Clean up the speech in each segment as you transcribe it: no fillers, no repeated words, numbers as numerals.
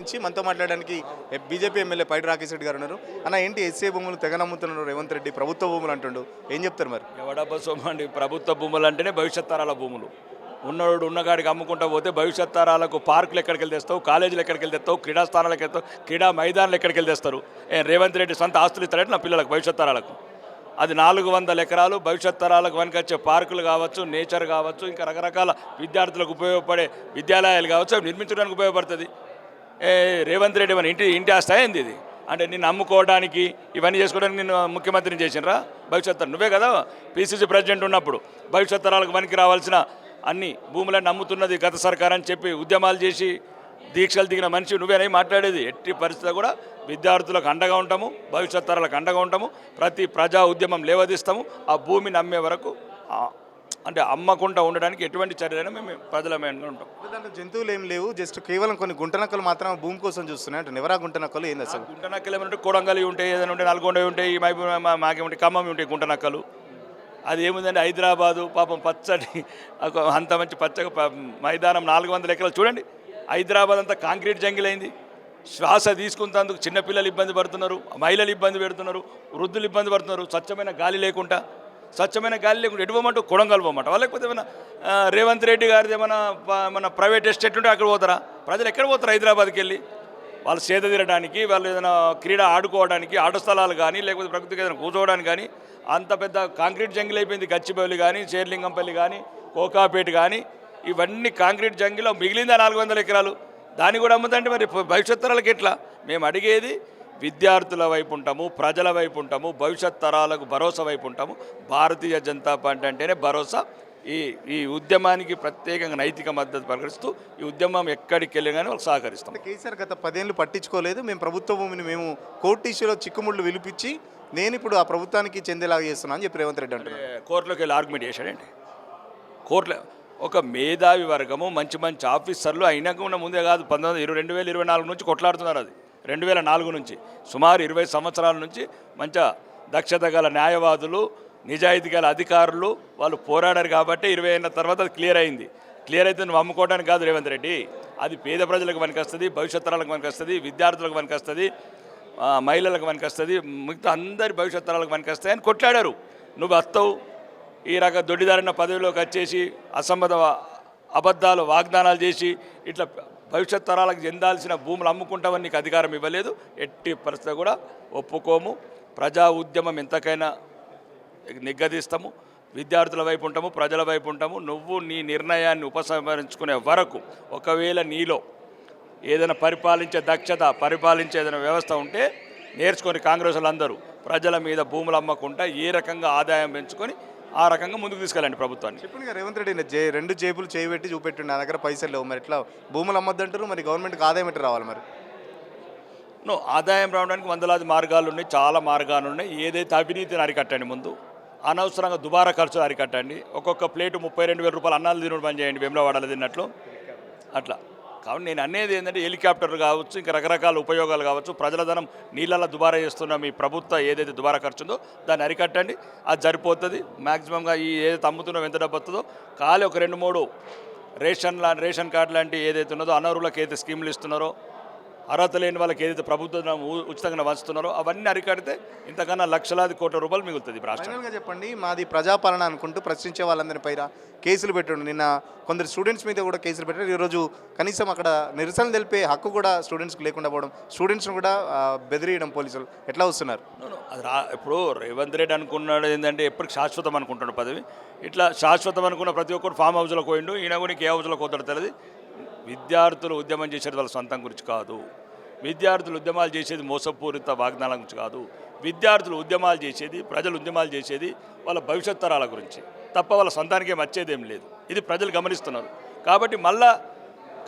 సంబంధించి మనతో మాట్లాడడానికి బీజేపీ ఎమ్మెల్యే పైడి రాకేష్ రెడ్డి గారు ఉన్నారు. అన్న ఏంటి ఎస్ఏ భూములు తెగ నమ్ముతున్నారు రేవంత్ రెడ్డి, ప్రభుత్వ భూములు అంటుండు, ఏం చెప్తారు మరి? ఎవడబ్బ సొమ్మండి, ప్రభుత్వ భూములు అంటేనే భవిష్యత్ తరాల భూములు. ఉన్నవాడు ఉన్నగాడికి అమ్ముకుంటా పోతే భవిష్యత్ తరాలకు పార్కులు ఎక్కడికి వెళ్ళి తెస్తావు, కాలేజీలు ఎక్కడికి వెళ్ళి తెస్తావు, క్రీడా స్థానాలకు వెళ్తావు, క్రీడా మైదానాలు ఎక్కడికి వెళ్ళి తెస్తారు? రేవంత్ రెడ్డి సొంత ఆస్తులు ఇస్తాడంటే నా పిల్లలకు భవిష్యత్ తరాలకు. అది 400 ఎకరాలు భవిష్యత్ తరాలకు వెనకొచ్చే పార్కులు కావచ్చు, నేచర్ కావచ్చు, ఇంకా రకరకాల విద్యార్థులకు ఉపయోగపడే విద్యాలయాలు కావచ్చు, అవి నిర్మించడానికి ఉపయోగపడుతుంది. రేవంత్ రెడ్డి మన ఇంటి ఆస్తి అయింది ఇది. అంటే నిన్ను అమ్ముకోవడానికి ఇవన్నీ చేసుకోవడానికి నిన్ను ముఖ్యమంత్రిని చేసినరా? భవిష్యత్ నువ్వే కదా పిసిసి ప్రెసిడెంట్ ఉన్నప్పుడు భవిష్యత్ తరాలకు వెనక్కి రావాల్సిన అన్ని భూములను అమ్ముతున్నది గత సర్కార్ అని చెప్పి ఉద్యమాలు చేసి దీక్షలు దిగిన మనిషి నువ్వేనై మాట్లాడేది. ఎట్టి పరిస్థితి కూడా విద్యార్థులకు అండగా ఉంటాము, భవిష్యత్ తరాలకు అండగా ఉంటాము, ప్రతి ప్రజా ఉద్యమం లేవదీస్తాము. ఆ భూమిని అమ్మే వరకు అంటే అమ్మకుండా ఉండడానికి ఎటువంటి చర్యలైనా మేము ప్రజలమైన ఉంటాం. దాంట్లో జంతువులు ఏం లేవు, జస్ట్ కేవలం కొన్ని గుంటనక్కలు మాత్రం భూమి కోసం చూస్తున్నాయి అంటే ఎవరా గుంటనక్కలు ఏంది అసలు? గుంటనక్కలు ఏమంటే కోడంగలి ఉంటాయి, ఏదైనా ఉంటే నల్గొండ ఉంటాయి, మాకేముంటాయి ఖమ్మం ఉంటాయి గుంటనక్కలు. అది ఏముందంటే హైదరాబాదు పాపం పచ్చడి అంత మంచి పచ్చగా మైదానం 400 ఎకరాలు చూడండి. హైదరాబాద్ అంతా కాంక్రీట్ జంగిల్ అయింది. శ్వాస తీసుకున్నందుకు చిన్నపిల్లలు ఇబ్బంది పడుతున్నారు, మహిళలు ఇబ్బంది పెడుతున్నారు, వృద్ధులు ఇబ్బంది పడుతున్నారు. స్వచ్ఛమైన గాలి లేకుండా ఎటు పోమంటూ కొడంగల్ పోమంట వాళ్ళు, లేకపోతే ఏమైనా రేవంత్ రెడ్డి గారిది ఏమైనా మన ప్రైవేట్ ఎస్టేట్ ఉంటే అక్కడ పోతారా? ప్రజలు ఎక్కడ పోతారు హైదరాబాద్కి వెళ్ళి? వాళ్ళు సేద తీరడానికి, వాళ్ళు ఏదైనా క్రీడ ఆడుకోవడానికి ఆట స్థలాలు కానీ, లేకపోతే ప్రకృతికి ఏదైనా కూర్చోవడానికి కానీ అంత పెద్ద కాంక్రీట్ జంగిల్ అయిపోయింది. గచ్చిబౌలి కానీ, షేర్లింగంపల్లి కానీ, కోకాపేట కానీ ఇవన్నీ కాంక్రీట్ జంగిల్లో మిగిలిందా 400 ఎకరాలు. దాన్ని కూడా అమ్ముతుంటే మరి భవిష్యత్ తరాలకు ఎట్లా? మేము అడిగేది విద్యార్థుల వైపు ఉంటాము, ప్రజల వైపు ఉంటాము, భవిష్యత్ తరాలకు భరోసా వైపు ఉంటాము. భారతీయ జనతా పార్టీ అంటేనే భరోసా. ఈ ఉద్యమానికి ప్రత్యేకంగా నైతిక మద్దతు ప్రకటిస్తూ ఈ ఉద్యమం ఎక్కడికి వెళ్ళి కానీ వాళ్ళు సహకరిస్తాం. కేసీఆర్ గత 10 ఏళ్ళు పట్టించుకోలేదు, మేము ప్రభుత్వ భూమిని మేము కోర్టు ఇష్యూలో చిక్కుముళ్ళు విలిపించి నేను ఇప్పుడు ఆ ప్రభుత్వానికి చెందేలాగా చేస్తున్నా అని చెప్పి రేవంత్ రెడ్డి అంటున్నారు. కోర్టులోకి వెళ్ళి ఆర్గ్యుమెంట్ చేశాడండి. కోర్టులో ఒక మేధావి వర్గము, మంచి ఆఫీసర్లు అయినాక ఉన్న ముందే కాదు 2024 నుంచి కొట్లాడుతున్నారు. అది 2004 నుంచి సుమారు 20 సంవత్సరాల నుంచి మంచి దక్షత గల న్యాయవాదులు, నిజాయితీ గల అధికారులు వాళ్ళు పోరాడారు కాబట్టి 20 ఏళ్ళ తర్వాత అది క్లియర్ అయింది. క్లియర్ అయితే నువ్వు అమ్ముకోవడానికి కాదు రేవంత్ రెడ్డి, అది పేద ప్రజలకు పనికొస్తుంది, భవిష్యత్ తరాలకు పనికొస్తుంది, విద్యార్థులకు పనికొస్తుంది, మహిళలకు పనికొస్తుంది, మిగతా అందరి భవిష్యత్ తరాలకు పనికొస్తాయి అని కొట్లాడారు. నువ్వు వస్తావు ఈ రక దొడ్డిదారిన పదవిలోకి వచ్చేసి అబద్ధాలు వాగ్దానాలు చేసి ఇట్లా భవిష్యత్ తరాలకు చెందాల్సిన భూములు అమ్ముకుంటామని నీకు అధికారం ఇవ్వలేదు. ఎట్టి పరిస్థితి కూడా ఒప్పుకోము. ప్రజా ఉద్యమం ఎంతకైనా నిగ్గదీస్తాము, విద్యార్థుల వైపు ఉంటాము, ప్రజల వైపు ఉంటాము. నువ్వు నీ నిర్ణయాన్ని ఉపసంహరించుకునే వరకు ఒకవేళ నీలో ఏదైనా పరిపాలించే దక్షత, పరిపాలించే ఏదైనా వ్యవస్థ ఉంటే నేర్చుకొని కాంగ్రెస్ వాళ్ళందరూ ప్రజల మీద భూములు అమ్మకుండా ఏ రకంగా ఆదాయం పెంచుకొని ఆ రకంగా ముందుకు తీసుకెళ్ళండి ప్రభుత్వాన్ని. చెప్పండి రేవంత్ రెడ్డి 2 జేబులు చేయబెట్టి చూపెట్టిండు, నా దగ్గర పైసలు లేవు, మరి ఇట్లా భూములు అమ్మద్దంటారు, మరి గవర్నమెంట్కి ఆదాయం ఎట్లా రావాలి? మరి ఆదాయం రావడానికి వందలాది మార్గాలు ఉన్నాయి, చాలా మార్గాలు ఉన్నాయి. ఏదైతే అవినీతిని అరికట్టండి, ముందు అనవసరంగా దుబారా ఖర్చులు అరికట్టండి. ఒక్కొక్క ప్లేటు 32,000 రూపాయలు అన్నాలు తినడం పని చేయండి, వేములవాడలో తిన్నట్లు అట్లా. కాబట్టి నేను అనేది ఏంటంటే హెలికాప్టర్లు కావచ్చు, ఇంకా రకరకాల ఉపయోగాలు కావచ్చు, ప్రజల ధనం నీళ్ళల్లో దుబారా చేస్తున్న మీ ప్రభుత్వం ఏదైతే దుబారా ఖర్చు ఉందో దాన్ని అరికట్టండి, అది సరిపోతుంది. మ్యాక్సిమంగా ఈ ఏదైతే అమ్ముతున్నో ఎంత డబ్బు వస్తుందో ఖాళీ ఒక 2-3 రేషన్ కార్డు లాంటి ఏదైతే ఉన్నదో, అనర్హులకు ఏదైతే స్కీములు ఇస్తున్నారో, అర్హత లేని వాళ్ళకి ఏదైతే ప్రభుత్వం ఉచితంగా వంచుతున్నారో అవన్నీ అరికడితే ఇంతకన్నా లక్షలాది కోట్ల రూపాయలు మిగులుతుంది రాష్ట్రంగా. చెప్పండి, మాది ప్రజాపాలన అనుకుంటూ ప్రశ్నించే వాళ్ళందరి పైన కేసులు పెట్టండి. నిన్న కొందరు స్టూడెంట్స్ మీద కూడా కేసులు పెట్టారు. ఈరోజు కనీసం అక్కడ నిరసన తెలిపే హక్కు కూడా స్టూడెంట్స్కి లేకుండా పోవడం, స్టూడెంట్స్ని కూడా బెదిరియడం పోలీసులు ఎట్లా వస్తున్నారు? అది ఇప్పుడు రేవంత్ రెడ్డి అనుకున్నాడు ఏంటంటే ఎప్పటికి శాశ్వతం అనుకుంటున్నాడు పదవి. ఇట్లా శాశ్వతం అనుకున్న ప్రతి ఒక్కరు ఫామ్ హౌస్లోకి పోయిండు, ఈయన కూడా ఏ హౌస్లోకి పోతాడో తెలియదు. విద్యార్థులు ఉద్యమం చేసేది వాళ్ళ సొంతం గురించి కాదు, విద్యార్థులు ఉద్యమాలు చేసేది మోసపూరిత వాగ్దానాల గురించి కాదు. విద్యార్థులు ఉద్యమాలు చేసేది, ప్రజలు ఉద్యమాలు చేసేది వాళ్ళ భవిష్యత్ తరాల గురించి తప్ప వాళ్ళ సొంతానికే వచ్చేదేం లేదు. ఇది ప్రజలు గమనిస్తున్నారు. కాబట్టి మళ్ళా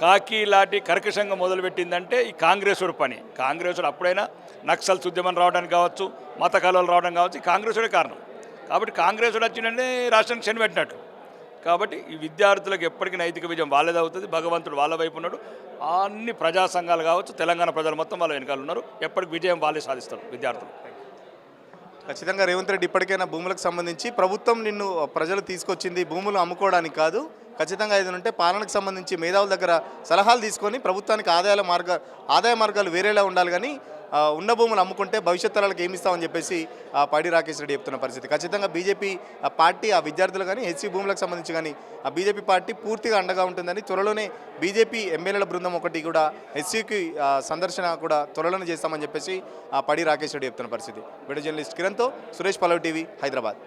కాకి లాంటి కర్కశంగా మొదలుపెట్టిందంటే ఈ కాంగ్రెసుడు పని. కాంగ్రెసుడు అప్పుడైనా నక్సల్స్ ఉద్యమం రావడానికి కావచ్చు, మత కలవలు రావడం కావచ్చు, కాంగ్రెసుడే కారణం. కాబట్టి కాంగ్రెసుడు వచ్చిందంటే రాష్ట్రానికి శని పెట్టినట్టు. కాబట్టి ఈ విద్యార్థులకు ఎప్పటికీ నైతిక విజయం వాళ్ళేది అవుతుంది. భగవంతుడు వాళ్ళ వైపు ఉన్నాడు. అన్ని ప్రజా సంఘాలు కావచ్చు, తెలంగాణ ప్రజలు మొత్తం వాళ్ళ వెనకాల ఉన్నారు. ఎప్పటికి విజయం వాళ్ళే సాధిస్తారు విద్యార్థులు. ఖచ్చితంగా రేవంత్ రెడ్డి ఇప్పటికైనా భూములకు సంబంధించి ప్రభుత్వం నిన్ను ప్రజలు తీసుకొచ్చింది భూములు అమ్ముకోవడానికి కాదు, ఖచ్చితంగా ఏదైనా ఉంటే పాలనకు సంబంధించి మేధావుల దగ్గర సలహాలు తీసుకొని ప్రభుత్వానికి ఆదాయ మార్గాలు వేరేలా ఉండాలి కానీ ఉన్న భూములు అమ్ముకుంటే భవిష్యత్ తరాలకు ఏమి ఇస్తామని చెప్పేసి పైడి రాకేష్ రెడ్డి చెప్తున్న పరిస్థితి. ఖచ్చితంగా బీజేపీ పార్టీ ఆ విద్యార్థులు కానీ హెచ్సీ భూములకు సంబంధించి కానీ ఆ బీజేపీ పార్టీ పూర్తిగా అండగా ఉంటుందని, త్వరలోనే బీజేపీ ఎమ్మెల్యేల బృందం ఒకటి కూడా హెచ్సీకి సందర్శన కూడా త్వరలోనే చేస్తామని చెప్పేసి పైడి రాకేష్ రెడ్డి చెప్తున్న పరిస్థితి. వీడియో జర్నలిస్ట్ కిరణ్తో సురేష్ పల్లవి టీవీ, హైదరాబాద్.